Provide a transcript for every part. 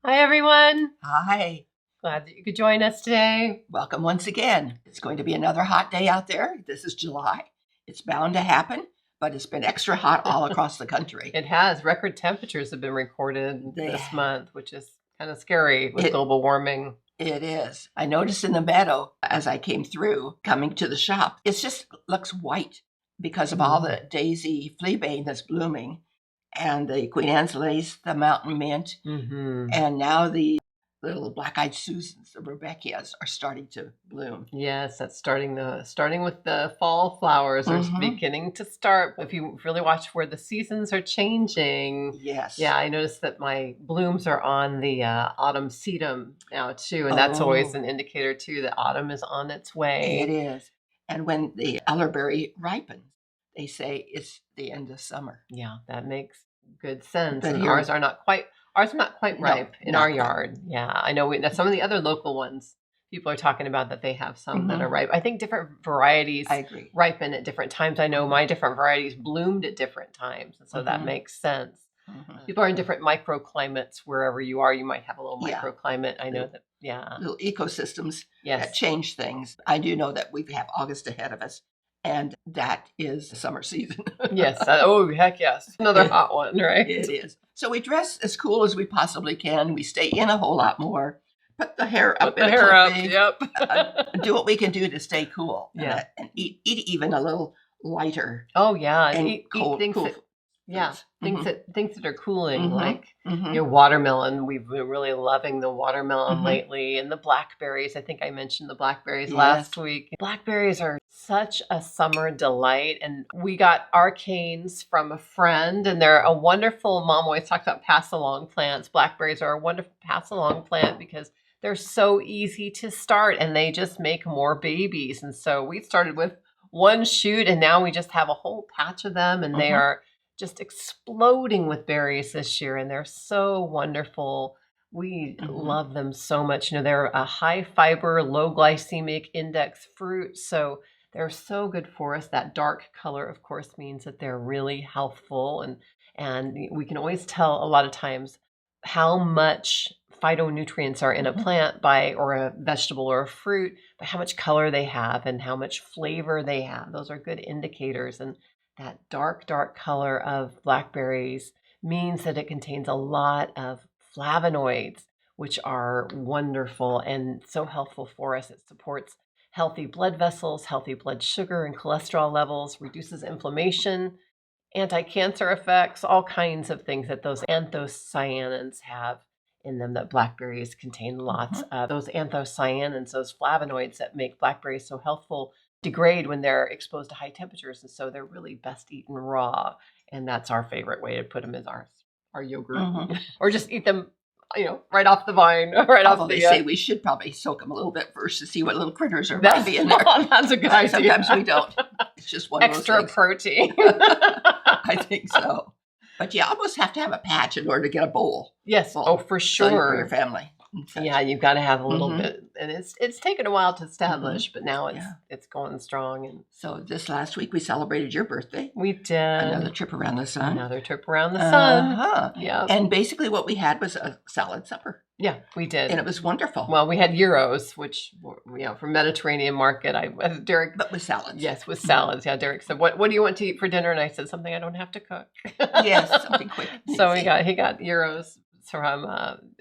Hi, everyone. Hi, Glad that you could join us today. welcome once again. It's going to be another hot day out there. This is July. It's bound to happen, but it's been extra hot all across the country. It has. Record temperatures have been recorded this month, which is kind of scary with global warming. It is. I noticed in the meadow as I came through, coming to the shop, it just looks white because of all the daisy fleabane that's blooming, and the Queen Anne's lace, the mountain mint, and now the little black-eyed Susans, the Rebecchias, are starting to bloom. Yes, that's starting with the fall flowers are beginning to start. If you really watch where the seasons are changing. Yes. Yeah, I noticed that my blooms are on the autumn sedum now too, and that's always an indicator too that autumn is on its way. It is. And when the elderberry ripens, they say it's the end of summer. Yeah, that makes good sense. But And here- ours are not quite ripe in not our quite. yard. Yeah, I know some of the other local ones people are talking about that they have some that are ripe. I think different varieties I agree. ripen at different times. I know my different varieties bloomed at different times, and so that makes sense. People are in different microclimates wherever you are. You might have a little microclimate. I know that. Yeah, Little ecosystems that yes. change things. I do know that we have August ahead of us, and that is the summer season. Yes. Oh, heck yes. Another hot one, right? It is. So we dress as cool as we possibly can. We stay in a whole lot more. Put the hair up. Put the hair up. clipping, Yep. do what we can do to stay cool. Yeah. And eat even a little lighter. Oh yeah, And eat cold, things cool that things that are cooling, Mhm. like Mhm. watermelon. We've been really loving the watermelon Mhm. lately, and the blackberries. I think I mentioned the blackberries Yes. last week. Blackberries are such a summer delight, and we got arcanes from a friend, and they're a wonderful. Mom always talks about pass along plants. Blackberries are a wonderful pass along plant because they're so easy to start, and they just make more babies. And so we started with one shoot, and now we just have a whole patch of them, and they are just exploding with berries this year, and they're so wonderful. We love them so much. They're a high fiber, low glycemic index fruit, so they're so good for us. That dark color, of course, means that they're really healthful, and we can always tell a lot of times how much phytonutrients are in a plant or a vegetable or a fruit by how much color they have and how much flavor they have. Those are good indicators. And that dark color of blackberries means that it contains a lot of flavonoids, which are wonderful and so helpful for us. It supports healthy blood vessels, healthy blood sugar and cholesterol levels, reduces inflammation, anti-cancer effects, all kinds of things that those anthocyanins have in them that blackberries contain lots of. Those anthocyanins, those flavonoids that make blackberries so healthful, degrade when they're exposed to high temperatures, and so they're really best eaten raw. And that's our favorite way to put them, is our yogurt, or just eat them, right off the vine, right Although off the. they say we should probably soak them a little bit first to see what little critters are That's, might be in there. that's a good idea. Sometimes we don't. It's just one Extra of those protein. I think so. But you almost have to have a patch in order to get a bowl. Yes. full. Oh, for So sure. for your family. Yeah, you've got to have a little bit, and it's taken a while to establish, but now it's going strong. And so this last week we celebrated your birthday. we did Another trip around the sun. another trip around the sun. Yeah, And basically what we had was a salad supper. yeah, we did, And it was wonderful. well, we had gyros, which from Mediterranean market. Derek, But with salads. yes, with salads. Yeah, Derek said, "What do you want to eat for dinner?" And I said, "Something I don't have to cook." Yes, something quick. So he got gyros from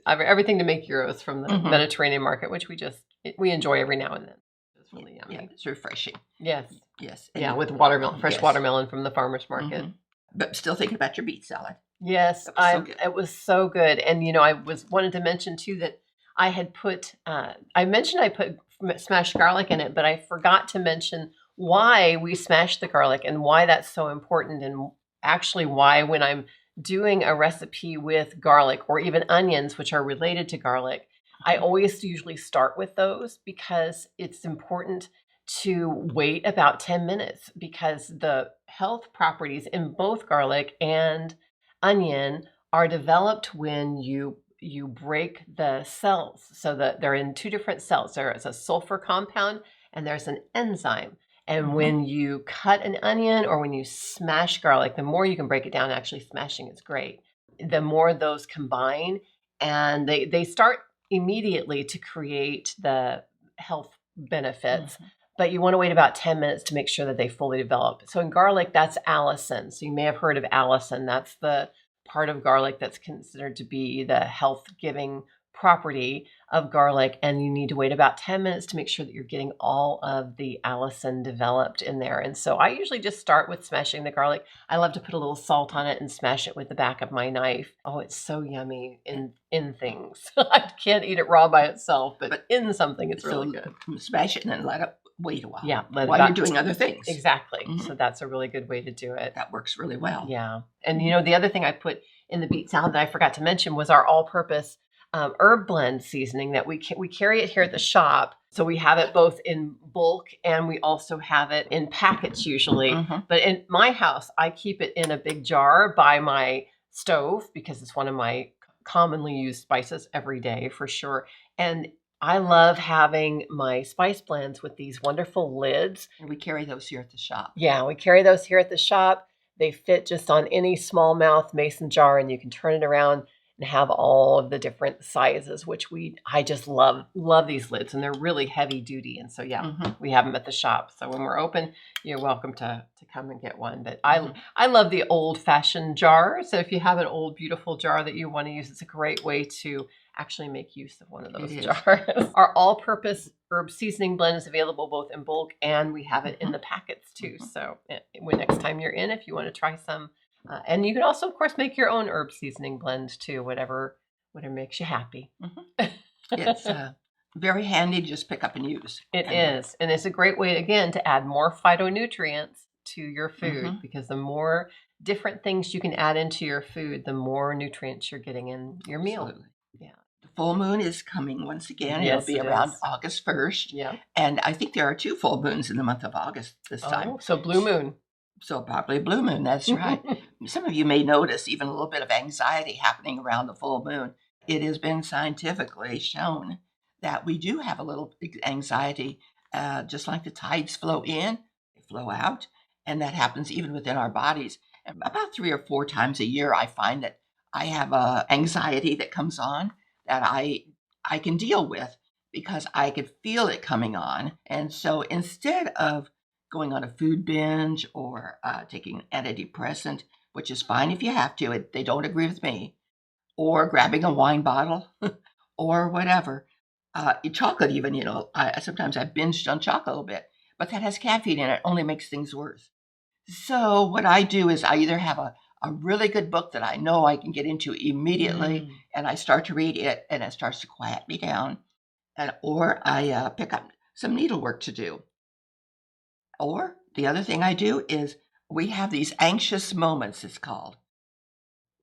everything to make gyros from the Mediterranean market, which we enjoy every now and then. It's really yummy. Yeah, it's refreshing. Yes. Yes. Yeah, with watermelon, fresh watermelon from the farmer's market. But still thinking about your beet salad. Yes, it was so good. And I wanted to mention too that I had put I mentioned I put smashed garlic in it, but I forgot to mention why we smashed the garlic and why that's so important, and actually why, when I'm doing a recipe with garlic or even onions, which are related to garlic, I always usually start with those, because it's important to wait about 10 minutes, because the health properties in both garlic and onion are developed when you break the cells, so that they're in two different cells. There is a sulfur compound and there's an enzyme. And when you cut an onion or when you smash garlic, the more you can break it down, actually smashing is great, the more those combine, and they start immediately to create the health benefits. But you want to wait about 10 minutes to make sure that they fully develop. So in garlic, that's allicin. So you may have heard of allicin. That's the part of garlic that's considered to be the health-giving property of garlic, and you need to wait about 10 minutes to make sure that you're getting all of the allicin developed in there. And so I usually just start with smashing the garlic. I love to put a little salt on it and smash it with the back of my knife. Oh, it's so yummy in things. I can't eat it raw by itself, but in something it's really good. Smash it and then let it wait a while. Yeah, while you're doing other things. Exactly. So that's a really good way to do it. That works really well. Yeah. And the other thing I put in the beet salad that I forgot to mention was our all-purpose herb blend seasoning that we carry it here at the shop. So we have it both in bulk and we also have it in packets usually. But in my house, I keep it in a big jar by my stove because it's one of my commonly used spices every day for sure. And I love having my spice blends with these wonderful lids. And we carry those here at the shop. Yeah, we carry those here at the shop. They fit just on any small mouth mason jar, and you can turn it around and have all of the different sizes, which I just love these lids, and they're really heavy duty. And so, we have them at the shop. So when we're open, you're welcome to come and get one. But I love the old fashioned jar. So if you have an old, beautiful jar that you want to use, it's a great way to actually make use of one of those jars. Our all-purpose herb seasoning blend is available both in bulk and we have it in the packets too. So when next time you're in, if you want to try some, and you can also, of course, make your own herb seasoning blend too, whatever makes you happy. It's very handy to just pick up and use. It is. And it's a great way, again, to add more phytonutrients to your food because the more different things you can add into your food, the more nutrients you're getting in your meal. Absolutely. Yeah. The full moon is coming once again. It'll be around August 1st. Yeah. And I think there are 2 full moons in the month of August this time. So blue moon. So probably blue moon, that's right. Some of you may notice even a little bit of anxiety happening around the full moon. It has been scientifically shown that we do have a little anxiety, just like the tides flow in, they flow out, and that happens even within our bodies. And about 3 or 4 times a year, I find that I have anxiety that comes on that I can deal with because I could feel it coming on. And so instead of going on a food binge or taking an antidepressant, which is fine if you have to, they don't agree with me, or grabbing a wine bottle or whatever, chocolate even, sometimes I binged on chocolate a little bit, but that has caffeine in it, only makes things worse. So what I do is I either have a really good book that I know I can get into immediately, and I start to read it, and it starts to quiet me down, or I pick up some needlework to do. Or the other thing I do is we have these anxious moments, it's called.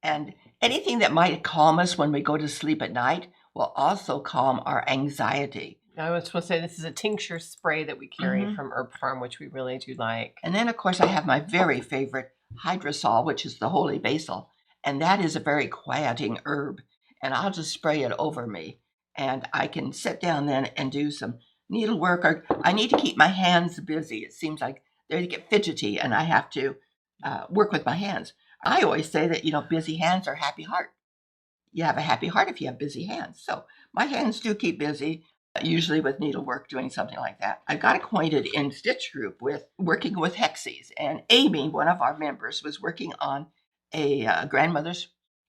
And anything that might calm us when we go to sleep at night will also calm our anxiety. I was supposed to say this is a tincture spray that we carry from Herb Farm, which we really do like. And then, of course, I have my very favorite hydrosol, which is the holy basil. And that is a very quieting herb. And I'll just spray it over me. And I can sit down then and do some needlework. Or I need to keep my hands busy. It seems like they get fidgety and I have to work with my hands. I always say that, busy hands are happy heart. You have a happy heart if you have busy hands. So my hands do keep busy, usually with needlework, doing something like that. I got acquainted in Stitch Group with working with hexes. And Amy, one of our members, was working on a grandmother's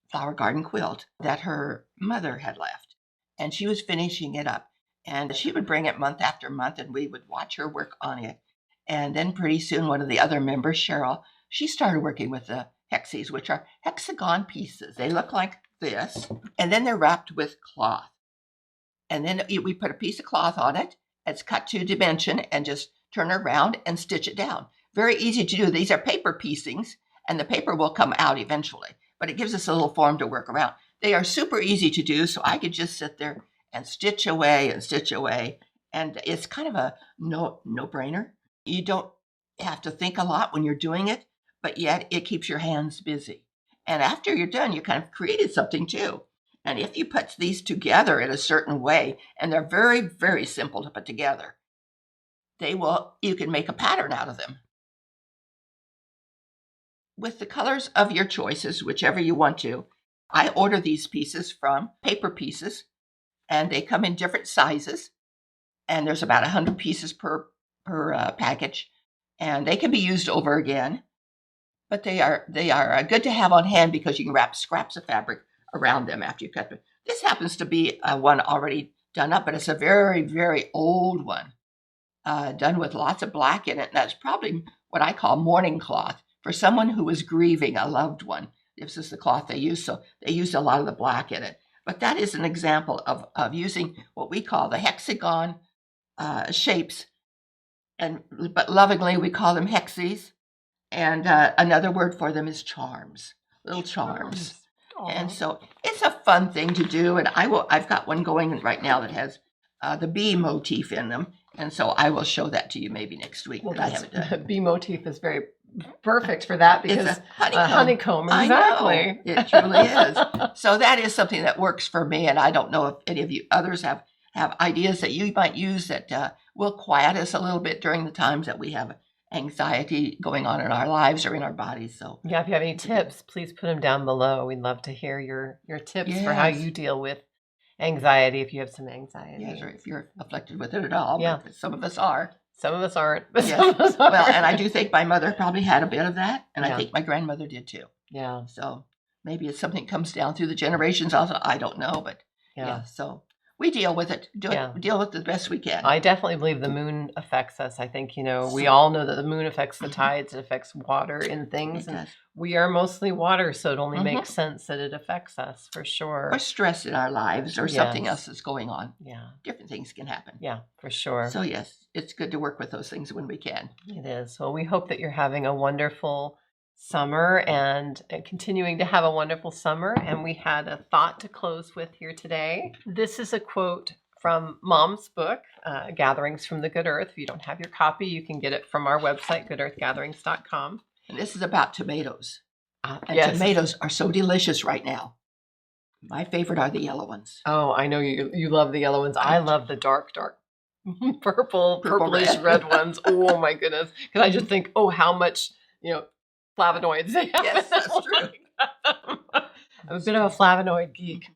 flower garden quilt that her mother had left. And she was finishing it up. And she would bring it month after month, and we would watch her work on it. And then pretty soon, one of the other members, Cheryl, she started working with the hexes, which are hexagon pieces. They look like this, and then they're wrapped with cloth. And then we put a piece of cloth on it. It's cut to dimension and just turn it around and stitch it down. Very easy to do. These are paper piecings, and the paper will come out eventually, but it gives us a little form to work around. They are super easy to do, so I could just sit there and stitch away and stitch away. And it's kind of a no-brainer. You don't have to think a lot when you're doing it, but yet it keeps your hands busy. And after you're done, you kind of created something too. And if you put these together in a certain way, and they're very, very simple to put together, you can make a pattern out of them. With the colors of your choices, whichever you want to, I order these pieces from Paper Pieces, and they come in different sizes, and there's about 100 pieces per package, and they can be used over again. But they are good to have on hand because you can wrap scraps of fabric around them after you cut them. This happens to be one already done up, but it's a very, very old one, done with lots of black in it. And that's probably what I call mourning cloth for someone who is grieving a loved one. This is the cloth they use, so they used a lot of the black in it. But that is an example of using what we call the hexagon shapes, but lovingly we call them hexies. And another word for them is charms, little charms. And so it's a fun thing to do. And I've got one going right now that has the bee motif in them. And so I will show that to you maybe next week. Well, I haven't done. The bee motif is very perfect for that because it's a honeycomb. Exactly. I know. It truly is. So that is something that works for me. And I don't know if any of you others have ideas that you might use that will quiet us a little bit during the times that we have anxiety going on in our lives or in our bodies. So yeah, if you have any tips, please put them down below. We'd love to hear your tips for how you deal with anxiety if you have some anxiety. Yes, or if you're afflicted with it at all. Yeah. Because some of us are. Some of us aren't. Yes. Some of us are. Well, and I do think my mother probably had a bit of that, and Yeah. I think my grandmother did too. Yeah. So maybe it's something that comes down through the generations also. I don't know, but yeah so we deal with it. Deal with it the best we can. I definitely believe the moon affects us. I think, we all know that the moon affects the tides. It affects water in things. And we are mostly water, so it only makes sense that it affects us for sure. Or stress in our lives or something else that's going on. Yeah. Different things can happen. Yeah, for sure. So yes, it's good to work with those things when we can. It is. Well, we hope that you're having a wonderful summer and continuing to have a wonderful summer. And we had a thought to close with here today. This is a quote from Mom's book, Gatherings from the Good Earth. If you don't have your copy, you can get it from our website, goodearthgatherings.com. And this is about tomatoes. And yes. Tomatoes are so delicious right now. My favorite are the yellow ones. Oh, I know you love the yellow ones. I love the dark purplish red ones. Oh my goodness. Because I just think, how much, flavonoids they have. Yes, that's true. I'm a bit of a flavonoid geek.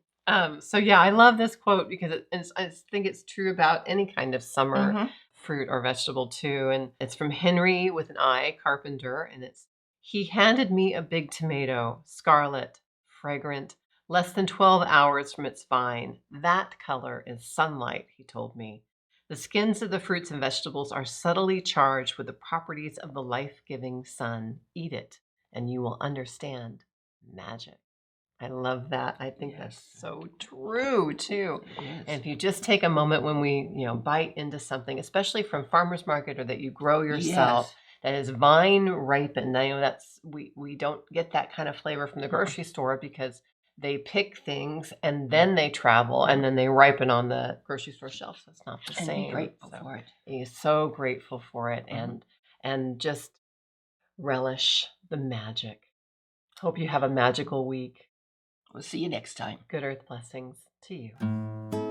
So yeah, I love this quote because I think it's true about any kind of summer fruit or vegetable too. And it's from Henry with an I, Carpenter, and it's, "He handed me a big tomato, scarlet, fragrant, less than 12 hours from its vine. That color is sunlight," he told me. "The skins of the fruits and vegetables are subtly charged with the properties of the life-giving sun. Eat it, and you will understand magic." I love that. I think that's so true, too. And if you just take a moment when we, bite into something, especially from farmer's market or that you grow yourself, that is vine ripened. I know we don't get that kind of flavor from the grocery store because they pick things and then they travel and then they ripen on the grocery store shelf. So it's not the same. I'm grateful for it. You're so grateful for it and just relish the magic. Hope you have a magical week. We'll see you next time. Good earth blessings to you.